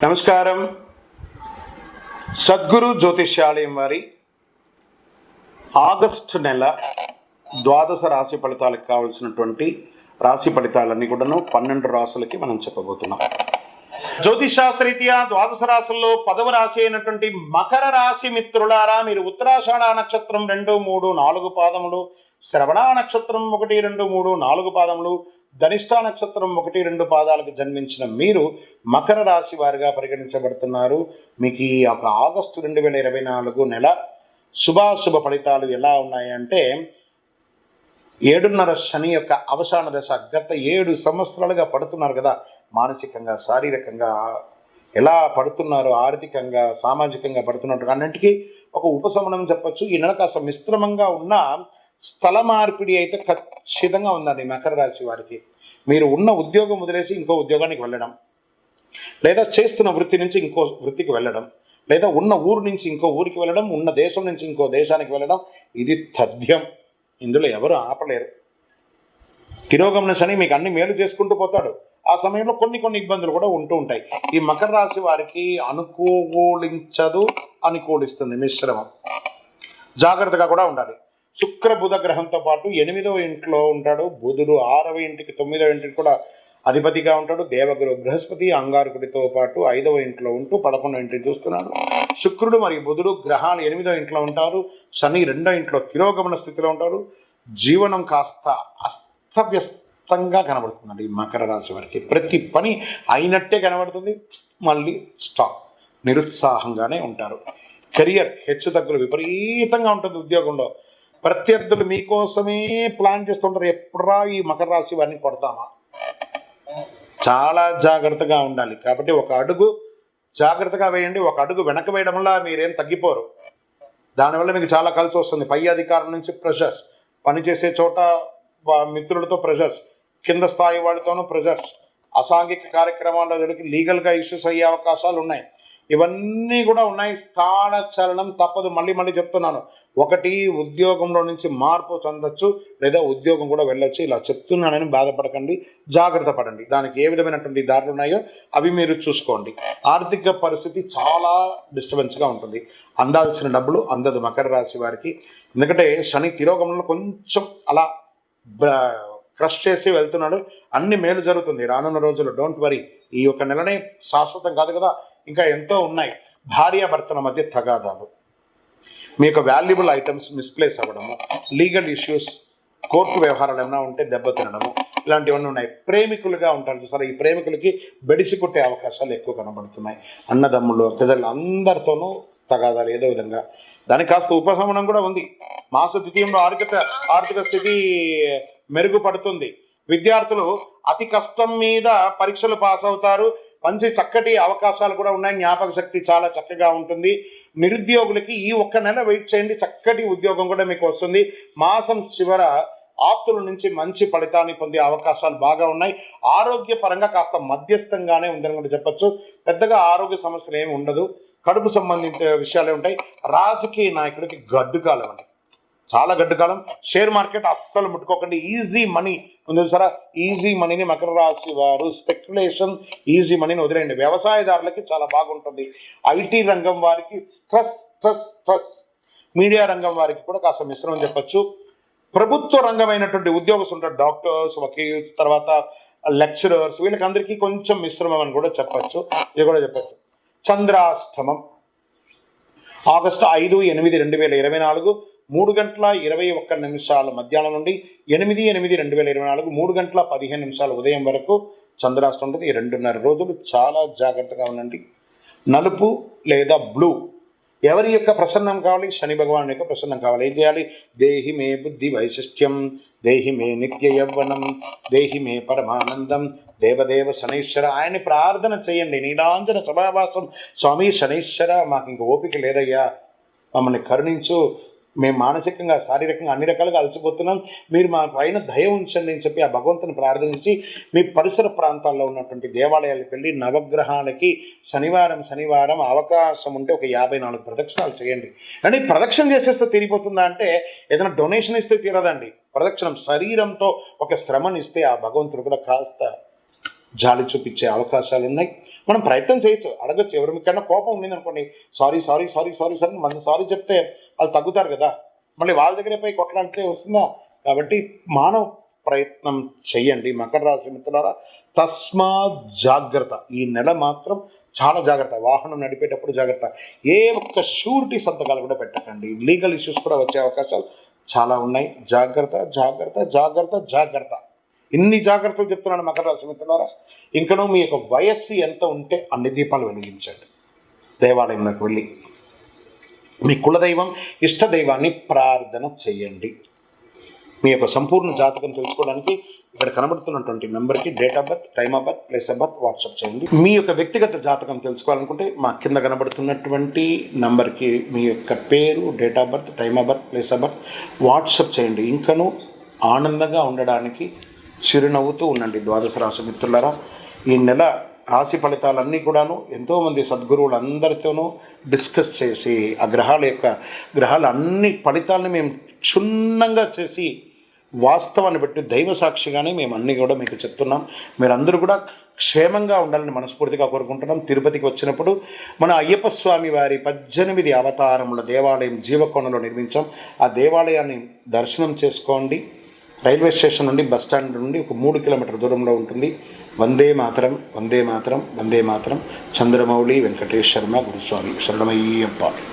నమస్కారం. సద్గురు జ్యోతిష్యాలయం వారి ఆగస్టు నెల ద్వాదశ రాశి ఫలితాలకు కావలసినటువంటి రాశి ఫలితాలన్నీ కూడాను 12 రాశులకి మనం చెప్పబోతున్నాం. జ్యోతిషాస్త్రరీత్యా ద్వాదశ రాశుల్లో 10వ రాశి అయినటువంటి మకర రాశి మిత్రులారా, మీరు ఉత్తరాషాఢ నక్షత్రం 2, 3, 4 పాదములు, శ్రవణ నక్షత్రం 1, 2, 3, 4 పాదములు, ధనిష్ట నక్షత్రం 1, 2 పాదాలకు జన్మించిన మీరు మకర రాశి వారిగా పరిగణించబడుతున్నారు. మీకు ఈ యొక్క ఆగస్టు 2024 నెల శుభాశుభ ఫలితాలు ఎలా ఉన్నాయంటే, 7.5 శని యొక్క అవసాన దశ. గత 7 సంవత్సరాలుగా పడుతున్నారు కదా, మానసికంగా శారీరకంగా ఎలా పడుతున్నారు, ఆర్థికంగా సామాజికంగా పడుతున్నట్టు అన్నింటికీ ఒక ఉపశమనం చెప్పచ్చు. ఈ నెల కాస్త మిశ్రమంగా ఉన్న స్థల మార్పిడి అయితే ఖచ్చితంగా ఉందండి మకర రాశి వారికి. మీరు ఉన్న ఉద్యోగం వదిలేసి ఇంకో ఉద్యోగానికి వెళ్ళడం, లేదా చేస్తున్న వృత్తి నుంచి ఇంకో వృత్తికి వెళ్ళడం, లేదా ఉన్న ఊరు నుంచి ఇంకో ఊరికి వెళ్ళడం, ఉన్న దేశం నుంచి ఇంకో దేశానికి వెళ్ళడం, ఇది తథ్యం. ఇందులో ఎవరు ఆపలేరు. తిరోగమన శని మీకు అన్ని మేలు చేసుకుంటూ పోతాడు. ఆ సమయంలో కొన్ని ఇబ్బందులు కూడా ఉంటూ ఉంటాయి. ఈ మకర రాశి వారికి అనుకూలించదు, అనుకూలిస్తుంది, మిశ్రమం. జాగ్రత్తగా కూడా ఉండాలి. శుక్ర బుధ గ్రహంతో పాటు 8వ ఇంట్లో ఉంటాడు బుధుడు, 6వ ఇంటికి 9వ ఇంటికి కూడా అధిపతిగా ఉంటాడు. దేవగురు బృహస్పతి అంగారకుడితో పాటు 5వ ఇంట్లో ఉంటూ 11వ ఇంటిని చూస్తున్నాడు. శుక్రుడు మరియు బుధుడు గ్రహాలు 8వ ఇంట్లో ఉంటారు. శని 2వ ఇంట్లో తిరోగమన స్థితిలో ఉంటారు. జీవనం కాస్త అస్తవ్యస్తంగా కనబడుతుందండి ఈ మకర రాశి వారికి. ప్రతి పని అయినట్టే కనబడుతుంది, మళ్ళీ స్టాప్, నిరుత్సాహంగానే ఉంటారు. కెరియర్ హెచ్చుతగ్గులు విపరీతంగా ఉంటుంది. ఉద్యోగంలో ప్రత్యర్థులు మీకోసమే ప్లాన్ చేస్తుంటారు, ఎప్పుడా ఈ మకర రాశి వారిని కొడతామా. చాలా జాగ్రత్తగా ఉండాలి. కాబట్టి ఒక అడుగు జాగ్రత్తగా వేయండి. ఒక అడుగు వెనక వేయడం వల్ల మీరేం తగ్గిపోరు. దానివల్ల మీకు చాలా కలిసి వస్తుంది. పై అధికారుల నుంచి ప్రెషర్స్, పనిచేసే చోట మిత్రులతో ప్రెషర్స్, కింద స్థాయి వాళ్ళతోనూ ప్రెషర్స్, అసాంఘిక కార్యక్రమాల్లో దొరికి లీగల్గా ఇష్యూస్ అయ్యే అవకాశాలు ఉన్నాయి. ఇవన్నీ కూడా ఉన్నాయి. స్థాన చలనం తప్పదు. మళ్ళీ చెప్తున్నాను, ఒకటి ఉద్యోగంలో నుంచి మార్పు చెందొచ్చు, లేదా ఉద్యోగం కూడా వెళ్ళొచ్చు. ఇలా చెప్తున్నానని బాధపడకండి, జాగ్రత్త పడండి. దానికి ఏ విధమైనటువంటి దారులు ఉన్నాయో అవి మీరు చూసుకోండి. ఆర్థిక పరిస్థితి చాలా డిస్టర్బెన్స్గా ఉంటుంది. అందాల్సిన డబ్బులు అందదు మకర రాశి వారికి. ఎందుకంటే శని తిరోగమనంలో కొంచెం అలా క్రష్ చేసి వెళ్తున్నాడు. అన్ని మేలు జరుగుతుంది రానున్న రోజుల్లో. Don't worry. ఈ యొక్క నెలనే శాశ్వతం కాదు కదా, ఇంకా ఎంతో ఉన్నాయి. భార్యాభర్తల మధ్య తగాదాలు, మీ యొక్క వాల్యుబుల్ ఐటమ్స్ మిస్ప్లేస్ అవ్వడము, లీగల్ ఇష్యూస్, కోర్టు వ్యవహారాలు ఏమైనా ఉంటే దెబ్బతినడము, ఇలాంటివన్నీ ఉన్నాయి. ప్రేమికులుగా ఉంటారు చూసారా, ఈ ప్రేమికులకి బెడిసి కొట్టే అవకాశాలు ఎక్కువ కనబడుతున్నాయి. అన్నదమ్ములు, పెద్దలు అందరితోనూ తగాదాలు ఏదో విధంగా. దానికి కాస్త ఉపశమనం కూడా ఉంది. మాస ద్వితీయంలో ఆర్థిక స్థితి మెరుగుపడుతుంది. విద్యార్థులు అతి కష్టం మీద పరీక్షలు పాస్ అవుతారు. మంచి చక్కటి అవకాశాలు కూడా ఉన్నాయి. జ్ఞాపక శక్తి చాలా చక్కగా ఉంటుంది. నిరుద్యోగులకి ఈ ఒక్క నెల వెయిట్ చేయండి, చక్కటి ఉద్యోగం కూడా మీకు వస్తుంది. మాసం చివర ఆప్తుల నుంచి మంచి ఫలితాన్ని పొందే అవకాశాలు బాగా ఉన్నాయి. ఆరోగ్యపరంగా కాస్త మధ్యస్థంగానే ఉందని కూడా చెప్పచ్చు. పెద్దగా ఆరోగ్య సమస్యలు ఏమి ఉండదు. కడుపు సంబంధించిన విషయాలే ఉంటాయి. రాజకీయ నాయకులకి గడ్డు కాలం అండి, చాలా గడ్డు కాలం. షేర్ మార్కెట్ అస్సలు ముట్టుకోకండి. ఈజీ మనీ ఉంది సరే, ఈజీ మనీని మకర రాశి వారు స్పెక్యులేషన్, ఈజీ మనీని వదిలేయండి. వ్యవసాయదారులకి చాలా బాగుంటుంది. ఐటీ రంగం వారికి స్ట్రెస్. మీడియా రంగం వారికి కూడా కాస్త మిశ్రమం చెప్పచ్చు. ప్రభుత్వ రంగమైనటువంటి ఉద్యోగస్తులు ఉంటారు, డాక్టర్స్, వకీల్స్, తర్వాత లెక్చరర్స్, వీళ్ళకి అందరికీ కొంచెం మిశ్రమం అని కూడా చెప్పచ్చు. ఇది కూడా చెప్పచ్చు. చంద్రాష్టమం ఆగస్టు 5, 8, 2024 3:21 మధ్యాహ్నం నుండి 8/8/2024 3:15 ఉదయం వరకు చంద్రాష్టం ఉంటుంది. ఈ 2.5 రోజులు చాలా జాగ్రత్తగా ఉండండి. నలుపు లేదా బ్లూ. ఎవరి యొక్క ప్రసన్నం కావాలి? శని భగవాన్ యొక్క ప్రసన్నం కావాలి. ఏం చేయాలి? దేహి మే బుద్ధి వైశిష్ట్యం, దేహి మే నిత్య యవ్వనం, దేహి మే పరమానందం, దేవదేవ శనైశ్వర. ఆయన్ని ప్రార్థన చేయండి. నీలాంజన సభావాసం. స్వామి శనైశ్వర, మాకు ఇంక ఓపిక లేదయ్యా, మమ్మల్ని కరుణించు, మేము మానసికంగా శారీరకంగా అన్ని రకాలుగా అలసిపోతున్నాం, మీరు మా పైన దయ ఉంచండి అని చెప్పి ఆ భగవంతుని ప్రార్థించి మీ పరిసర ప్రాంతాల్లో ఉన్నటువంటి దేవాలయాలకు వెళ్ళి నవగ్రహాలకి శనివారం అవకాశం ఉంటే ఒక 54 ప్రదక్షిణాలు చేయండి. అంటే ప్రదక్షిణ చేసేస్తే తీరిపోతుందా అంటే, ఏదైనా డొనేషన్ ఇస్తే తీరదండి. ప్రదక్షిణం శరీరంతో ఒక శ్రమనిస్తే ఆ భగవంతుడు కూడా కాస్త జాలి చూపించే అవకాశాలు ఉన్నాయి. మనం ప్రయత్నం చేయొచ్చు, అడగచ్చు. ఎవరికైనా కోపం ఉంది అనుకోండి, sorry sorry sorry sorry sorry మన సారీ చెప్తే వాళ్ళు తగ్గుతారు కదా. మళ్ళీ వాళ్ళ దగ్గరే పోయి కొట్లాడితే వస్తుందా? కాబట్టి మానవ ప్రయత్నం చెయ్యండి. మకర రాశి మిత్రులారా, తస్మాత్ జాగ్రత్త. ఈ నెల మాత్రం చాలా జాగ్రత్త. వాహనం నడిపేటప్పుడు జాగ్రత్త. ఏ ఒక్క షూరిటీ సంతకాలు కూడా పెట్టకండి. లీగల్ ఇష్యూస్ కూడా వచ్చే అవకాశాలు చాలా ఉన్నాయి. జాగ్రత్త జాగ్రత్త జాగ్రత్త జాగ్రత్త. ఇన్ని జాగ్రత్తలు చెప్తున్నాను మకర రాశి మిత్రులారా. ఇంకనూ మీ యొక్క వయస్సు ఎంత ఉంటే అన్ని దీపాలు వెలిగించండి. దేవాలయంలోకి వెళ్ళి మీ కులదైవం, ఇష్టదైవాన్ని ప్రార్థన చేయండి. మీ యొక్క సంపూర్ణ జాతకం తెలుసుకోవడానికి ఇక్కడ కనబడుతున్నటువంటి నెంబర్కి date of birth, time of birth, place of birth WhatsApp చేయండి. మీ యొక్క వ్యక్తిగత జాతకం తెలుసుకోవాలనుకుంటే మా కింద కనబడుతున్నటువంటి నంబర్కి మీ యొక్క పేరు, date of birth, time of birth, place of birth WhatsApp చేయండి. ఇంకనూ ఆనందంగా ఉండడానికి చిరునవ్వుతూ ఉండండి. ద్వాదశ రాశి మిత్రులారా, ఈ నెల రాశి ఫలితాలన్నీ కూడాను ఎంతోమంది సద్గురువులందరితోనూ డిస్కస్ చేసి ఆ గ్రహాల అన్ని ఫలితాలని మేము క్షుణ్ణంగా చేసి వాస్తవాన్ని బట్టి దైవ సాక్షిగానే మేము అన్నీ కూడా మీకు చెప్తున్నాం. మీరందరూ కూడా క్షేమంగా ఉండాలని మనస్ఫూర్తిగా కోరుకుంటున్నాం. తిరుపతికి వచ్చినప్పుడు మన అయ్యప్ప స్వామి వారి 18 అవతారముల దేవాలయం జీవకోణంలో నిర్మించాం. ఆ దేవాలయాన్ని దర్శనం చేసుకోండి. రైల్వే స్టేషన్ నుండి బస్ స్టాండ్ నుండి ఒక 3 కిలోమీటర్ దూరంలో ఉంటుంది. వందే మాతరం, వందే మాతరం, వందే మాతరం. చంద్రమౌళి వెంకటేష్ శర్మ గురుస్వామి. శరణమయ్యప్ప.